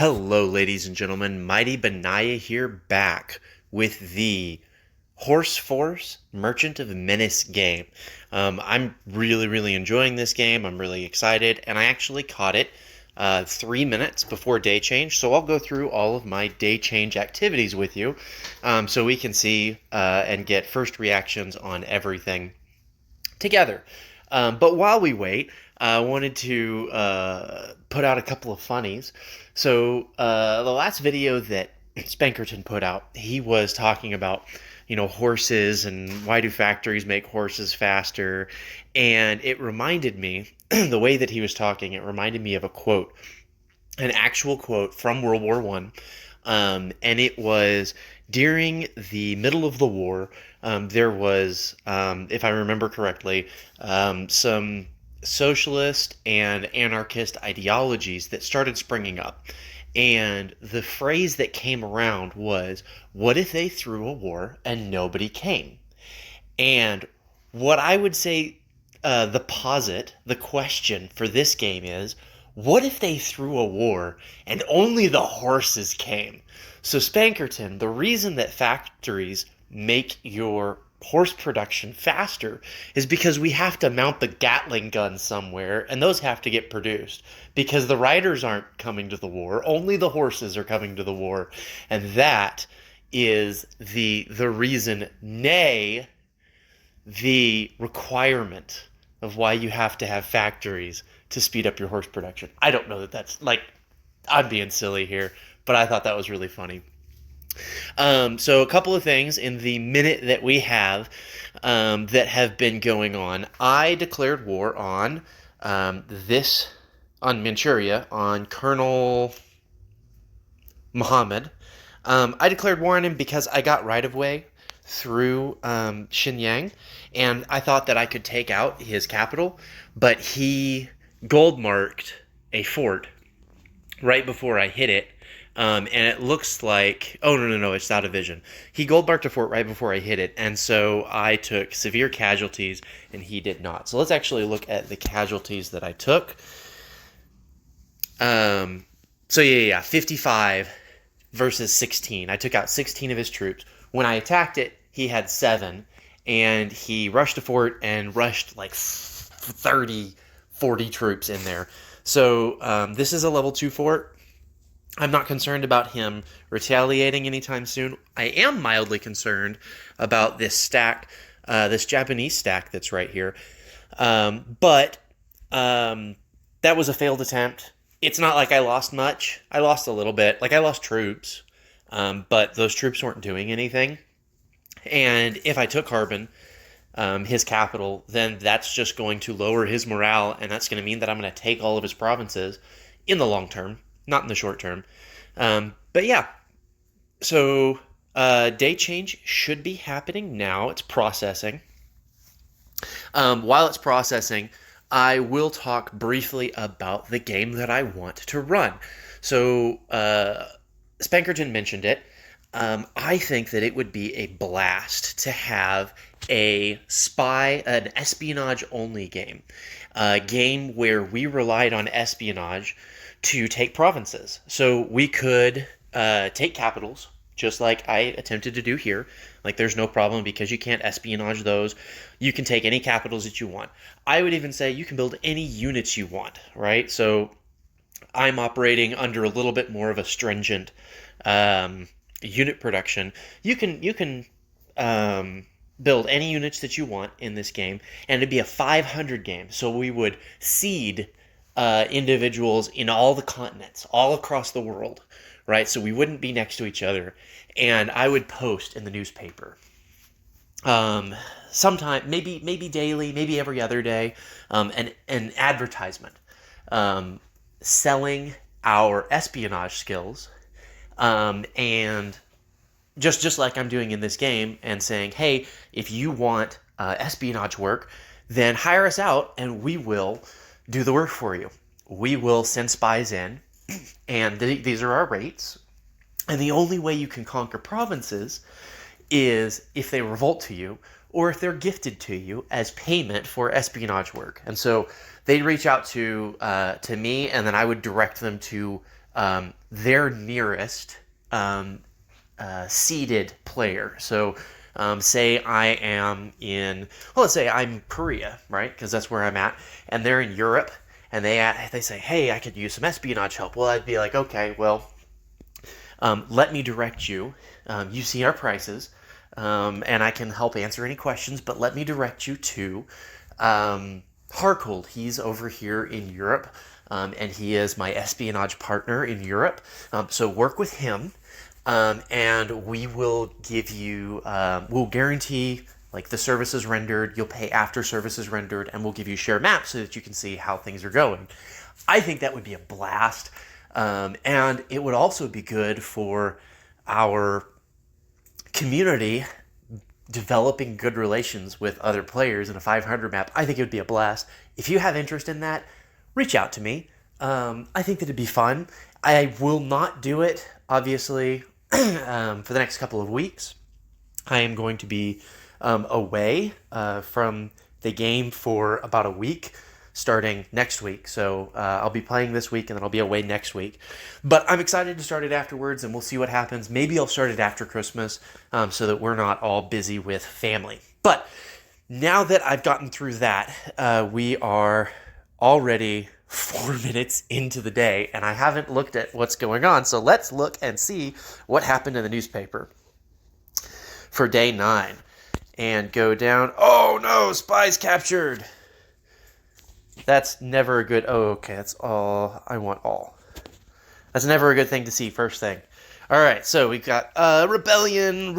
Hello, ladies and gentlemen. Mighty Benaya here, back with the Horse Force Merchant of Menace game. I'm really enjoying this game. I'm really excited, and I actually caught it 3 minutes before day change. So I'll go through all of my day change activities with you, so we can see and get first reactions on everything together. But while we wait, I wanted to put out a couple of funnies. So the last video that Spankerton put out, he was talking about, horses and why do factories make horses faster. And it reminded me, the way that he was talking, it reminded me of a quote, an actual quote from World War One. And it was during the middle of the war. There was, if I remember correctly, some socialist and anarchist ideologies that started springing up. And the phrase that came around was, what if they threw a war and nobody came? And what I would say, the question for this game is, what if they threw a war and only the horses came? So, Spankerton, the reason that factories make your horse production faster is because we have to mount the Gatling guns somewhere, and those have to get produced because the riders aren't coming to the war, only the horses are coming to the war, and that is the reason, nay, the requirement of why you have to have factories to speed up your horse production. I don't know that that's like, I'm being silly here, but I thought that was really funny. So a couple of things in the minute that we have that have been going on. I declared war on on Manchuria, on Colonel Muhammad. I declared war on him because I got right of way through Xinjiang, and I thought that I could take out his capital, but he gold marked a fort right before I hit it. And it looks like, oh, no, it's out of vision. He gold marked a fort right before I hit it, and so I took severe casualties, and he did not. So let's actually look at the casualties that I took. So yeah, 55 versus 16. I took out 16 of his troops. When I attacked it, he had 7, and he rushed the fort and rushed like 30, 40 troops in there. So this is a level 2 fort. I'm not concerned about him retaliating anytime soon. I am mildly concerned about this stack, this Japanese stack that's right here. But that was a failed attempt. It's not like I lost much. I lost a little bit. Like, I lost troops, but those troops weren't doing anything. And if I took Harbin, his capital, then that's just going to lower his morale, and that's going to mean that I'm going to take all of his provinces in the long term, not in the short term. But yeah, so day change should be happening now. It's processing. While it's processing, I will talk briefly about the game that I want to run. So Spankerton mentioned it. I think that it would be a blast to have an espionage-only game. A game where we relied on espionage to take provinces. So we could take capitals, just like I attempted to do here. Like, there's no problem because you can't espionage those. You can take any capitals that you want. I would even say you can build any units you want, right? So I'm operating under a little bit more of a stringent unit production. You can build any units that you want in this game, and it'd be a 500 game. So we would seed individuals in all the continents, all across the world, right? So we wouldn't be next to each other, and I would post in the newspaper. Sometime, maybe daily, maybe every other day, an advertisement selling our espionage skills, and just like I'm doing in this game, and saying, hey, if you want espionage work, then hire us out, and we will do the work for you. We will send spies in, and these are our rates. And the only way you can conquer provinces is if they revolt to you, or if they're gifted to you as payment for espionage work. And so they'd reach out to me, and then I would direct them to their nearest seeded player. So, say I am in, well, let's say I'm Korea, right? Because that's where I'm at, and they're in Europe, and they say, hey, I could use some espionage help. Well, I'd be like, okay, well, let me direct you. You see our prices, and I can help answer any questions, but let me direct you to Harkold. He's over here in Europe, and he is my espionage partner in Europe. So work with him, and we will give you, we'll guarantee like the services rendered, you'll pay after services rendered, and we'll give you share maps so that you can see how things are going. I think that would be a blast. And it would also be good for our community developing good relations with other players in a 500 map. I think it would be a blast. If you have interest in that, reach out to me. I think that it'd be fun. I will not do it, obviously, for the next couple of weeks. I am going to be away from the game for about a week, starting next week. So I'll be playing this week and then I'll be away next week. But I'm excited to start it afterwards, and we'll see what happens. Maybe I'll start it after Christmas so that we're not all busy with family. But now that I've gotten through that, we are already 4 minutes into the day, and I haven't looked at what's going on. So let's look and see what happened in the newspaper for day 9. And go down. Oh no, spies captured. That's never a good... Oh, okay, that's all. I want all. That's never a good thing to see first thing. All right, so we've got rebellion.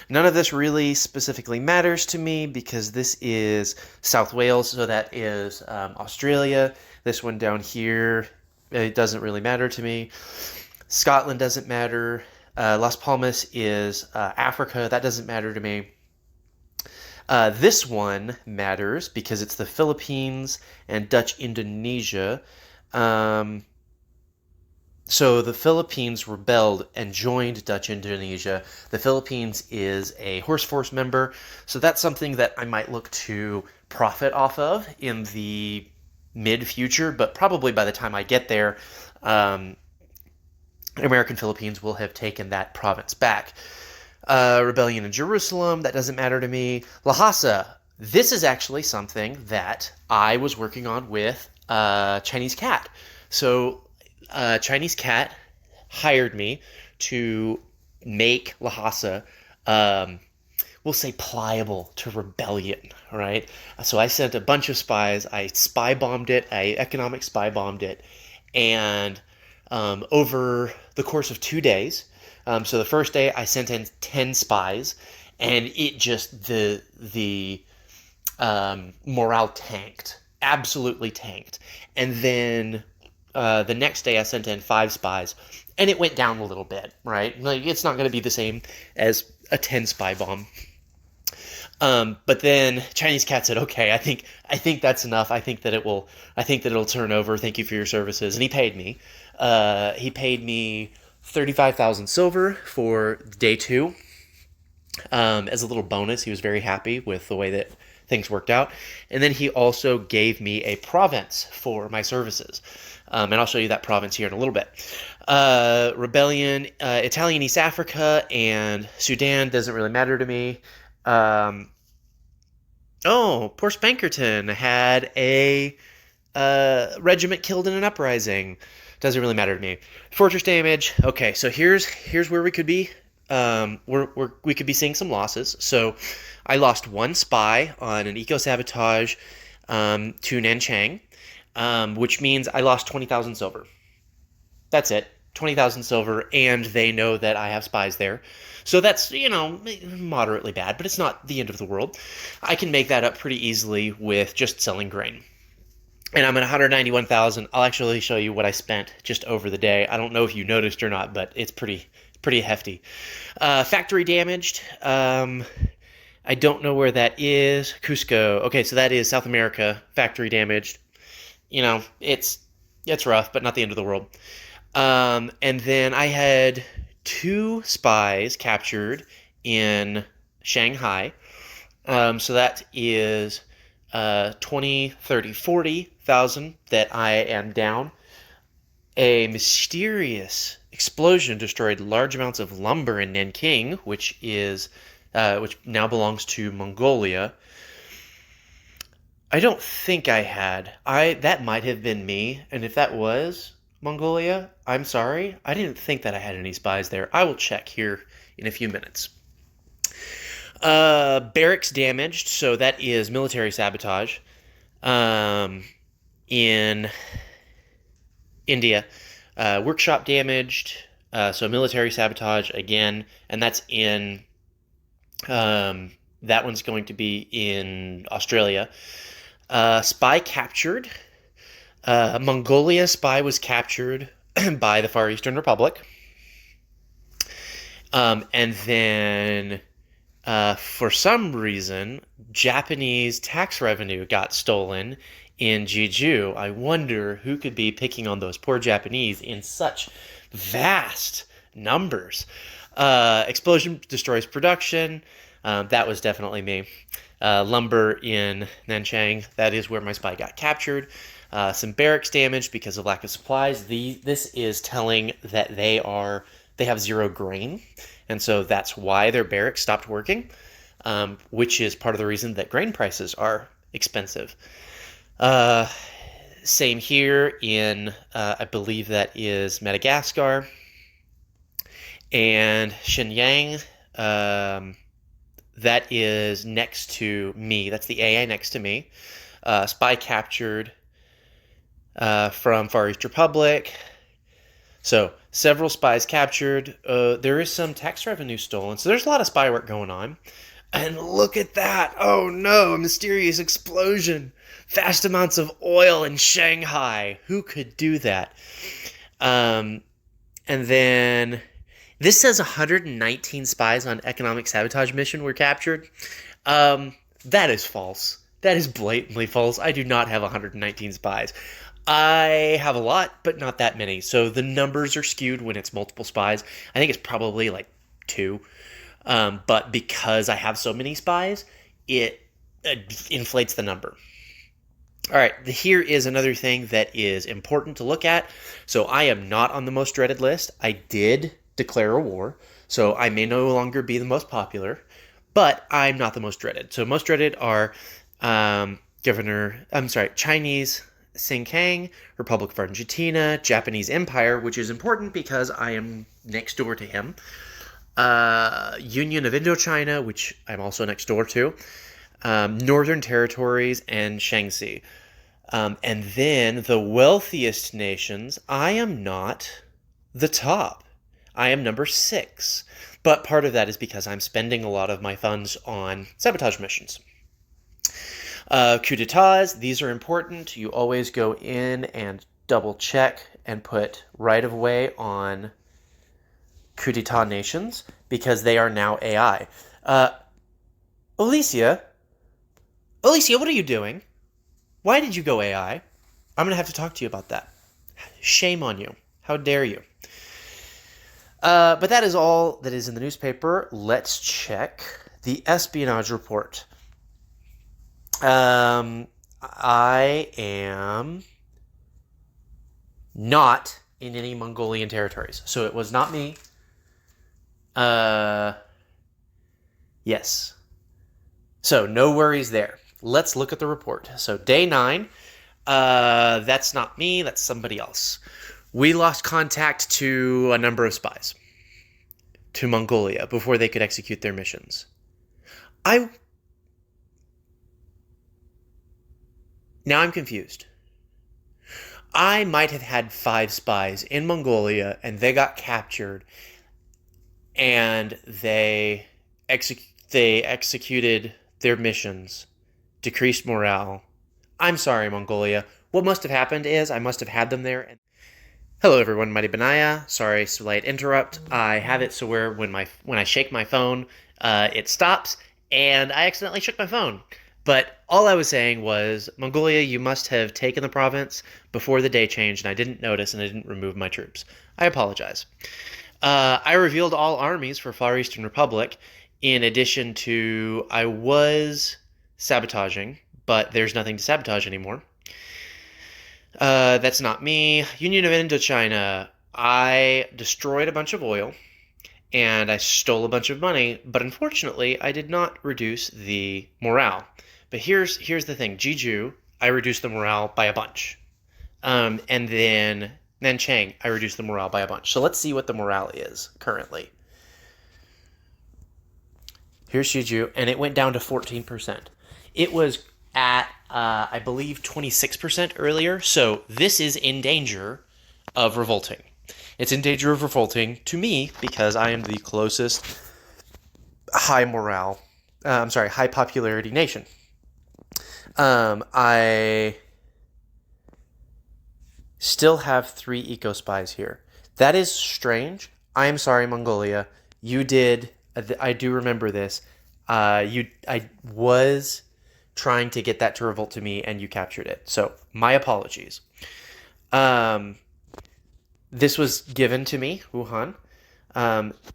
None of this really specifically matters to me because this is South Wales, so that is Australia. This one down here, it doesn't really matter to me. Scotland doesn't matter. Las Palmas is Africa. That doesn't matter to me. This one matters because it's the Philippines and Dutch Indonesia. So the Philippines rebelled and joined Dutch Indonesia. The Philippines is a Horse Force member, so that's something that I might look to profit off of in the mid-future, but probably by the time I get there, American Philippines will have taken that province back. Rebellion in Jerusalem, that doesn't matter to me. Lhasa, this is actually something that I was working on with Chinese Cat. So Chinese Cat hired me to make Lhasa, we'll say, pliable to rebellion, right? So I sent a bunch of spies. I spy bombed it. I economic spy bombed it. And over the course of 2 days, so the first day I sent in 10 spies, and it just, the morale tanked, absolutely tanked. And then the next day I sent in 5 spies, and it went down a little bit, right? Like, it's not going to be the same as a 10 spy bomb. But then Chinese Cat said, okay, I think that's enough. I think that it'll turn over. Thank you for your services. And he paid me. He paid me 35,000 silver for day 2. As a little bonus. He was very happy with the way that things worked out. And then he also gave me a province for my services. And I'll show you that province here in a little bit. Rebellion, Italian East Africa, and Sudan doesn't really matter to me. Poor Spankerton had a regiment killed in an uprising. Doesn't really matter to me. Fortress damage. Okay, so here's where we could be. We could be seeing some losses. So I lost 1 spy on an eco-sabotage to Nanchang, which means I lost 20,000 silver. That's it. 20,000 silver, and they know that I have spies there. So that's, moderately bad, but it's not the end of the world. I can make that up pretty easily with just selling grain. And I'm at 191,000. I'll actually show you what I spent just over the day. I don't know if you noticed or not, but it's pretty hefty. Factory damaged. I don't know where that is. Cusco. Okay, so that is South America. Factory damaged. It's rough, but not the end of the world. And then I had 2 spies captured in Shanghai. So that is 20, 30, 40,000 that I am down. A mysterious explosion destroyed large amounts of lumber in Nanking, which now belongs to Mongolia. I don't think I had. I That might have been me, and if that was Mongolia, I'm sorry. I didn't think that I had any spies there. I will check here in a few minutes. Barracks damaged, so that is military sabotage. Um, in India, workshop damaged, so military sabotage again, and that's in that one's going to be in Australia. Spy captured. Mongolia spy was captured by the Far Eastern Republic. And then, for some reason, Japanese tax revenue got stolen in Jeju. I wonder who could be picking on those poor Japanese in such vast numbers. Explosion destroys production. That was definitely me. Lumber in Nanchang, that is where my spy got captured. Some barracks damage because of lack of supplies. This is telling that they have zero grain, and so that's why their barracks stopped working, which is part of the reason that grain prices are expensive. Same here in, I believe that is Madagascar and Shenyang. That is next to me. That's the AA next to me. Spy captured from Far East Republic. So several spies captured. There is some tax revenue stolen. So there's a lot of spy work going on. And look at that. Oh no, a mysterious explosion. Vast amounts of oil in Shanghai. Who could do that? And then this says 119 spies on economic sabotage mission were captured. That is false. That is blatantly false. I do not have 119 spies. I have a lot, but not that many. So the numbers are skewed when it's multiple spies. I think it's probably like 2. But because I have so many spies, it inflates the number. All right, here is another thing that is important to look at. So I am not on the most dreaded list. I did declare a war, so I may no longer be the most popular, but I'm not the most dreaded. So most dreaded are Chinese Xinjiang, Republic of Argentina, Japanese Empire, which is important because I am next door to him, Union of Indochina, which I'm also next door to, Northern Territories, and Shaanxi. And then the wealthiest nations, I am not the top. I am number 6. But part of that is because I'm spending a lot of my funds on sabotage missions. Coup d'etats, these are important. You always go in and double check and put right of way on coup d'etat nations because they are now AI. Alicia, what are you doing? Why did you go AI? I'm going to have to talk to you about that. Shame on you. How dare you? But that is all that is in the newspaper. Let's check the espionage report. I am not in any Mongolian territories. So it was not me. Yes. So no worries there. Let's look at the report. So day 9, that's not me, that's somebody else. We lost contact to a number of spies to Mongolia before they could execute their missions. Now I'm confused. I might have had 5 spies in Mongolia and they got captured and they executed their missions, decreased morale. I'm sorry, Mongolia. What must have happened is I must have had them there. Hello everyone, Mighty Benaya. Sorry, slight interrupt. I have it so where when I shake my phone, it stops, and I accidentally shook my phone. But all I was saying was, Mongolia, you must have taken the province before the day changed, and I didn't notice, and I didn't remove my troops. I apologize. I revealed all armies for Far Eastern Republic, in addition to I was sabotaging, but there's nothing to sabotage anymore. That's not me. Union of Indochina. I destroyed a bunch of oil and I stole a bunch of money, but unfortunately, I did not reduce the morale. But here's the thing, Jeju, I reduced the morale by a bunch. And then Nanchang, I reduced the morale by a bunch. So let's see what the morale is currently. Here's Jeju, and it went down to 14%. It was at, I believe, 26% earlier. So this is in danger of revolting. It's in danger of revolting to me because I am the closest high morale, high popularity nation. I still have 3 eco spies here. That is strange. I am sorry, Mongolia. You did. I do remember this. I was trying to get that to revolt to me, and you captured it. So my apologies. This was given to me, Wuhan.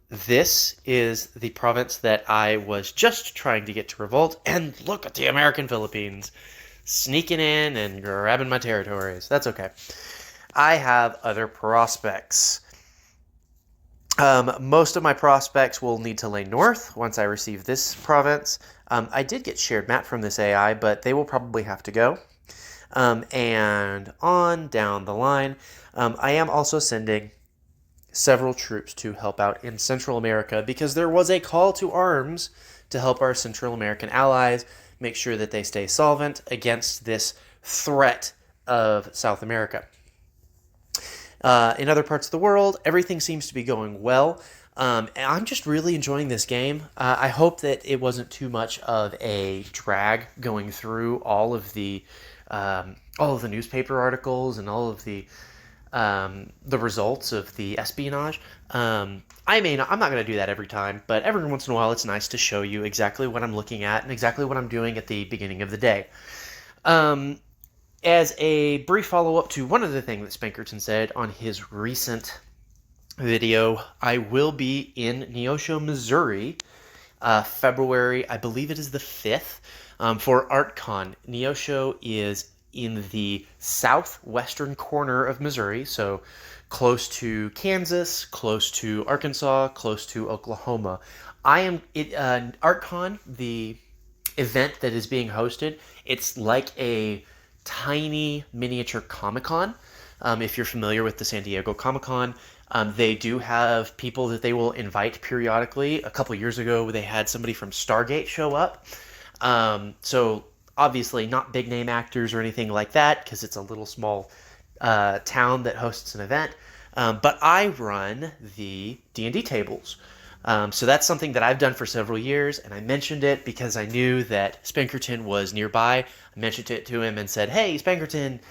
This is the province that I was just trying to get to revolt, and look at the American Philippines sneaking in and grabbing my territories. That's okay. I have other prospects. Most of my prospects will need to lay north once I receive this province. I did get shared map from this AI, but they will probably have to go. And on down the line, I am also sending several troops to help out in Central America because there was a call to arms to help our Central American allies make sure that they stay solvent against this threat of South America. In other parts of the world, everything seems to be going well. And I'm just really enjoying this game. I hope that it wasn't too much of a drag going through all of the newspaper articles and all of the results of the espionage. I'm not going to do that every time, but every once in a while it's nice to show you exactly what I'm looking at and exactly what I'm doing at the beginning of the day. As a brief follow-up to one other thing that Spankerton said on his recent video, I will be in Neosho, Missouri, February, I believe it is the 5th, for ArtCon. Neosho is in the southwestern corner of Missouri, so close to Kansas, close to Arkansas, close to Oklahoma. ArtCon, the event that is being hosted, it's like a tiny miniature Comic-Con. If you're familiar with the San Diego Comic-Con, they do have people that they will invite periodically. A couple years ago, they had somebody from Stargate show up. So obviously not big name actors or anything like that because it's a little small town that hosts an event. But I run the D&D tables. So that's something that I've done for several years, and I mentioned it because I knew that Spankerton was nearby. I mentioned it to him and said, hey, Spankerton,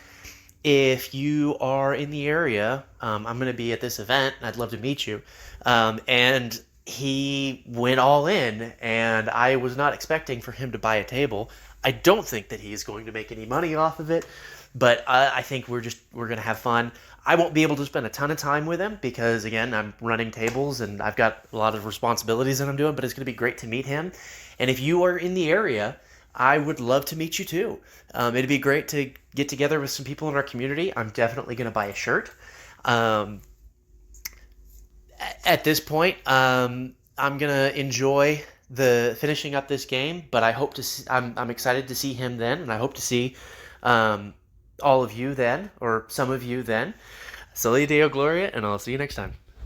if you are in the area, I'm going to be at this event, and I'd love to meet you. And he went all in, and I was not expecting for him to buy a table. I don't think that he is going to make any money off of it, but I think we're going to have fun. I won't be able to spend a ton of time with him because, again, I'm running tables and I've got a lot of responsibilities that I'm doing, but it's going to be great to meet him. And if you are in the area, I would love to meet you too. It'd be great to get together with some people in our community. I'm definitely going to buy a shirt. At this point, I'm going to enjoy the finishing up this game, but I hope to see, I'm excited to see him then, and I hope to see all of you then, or some of you then. Soli Deo Gloria, and I'll see you next time.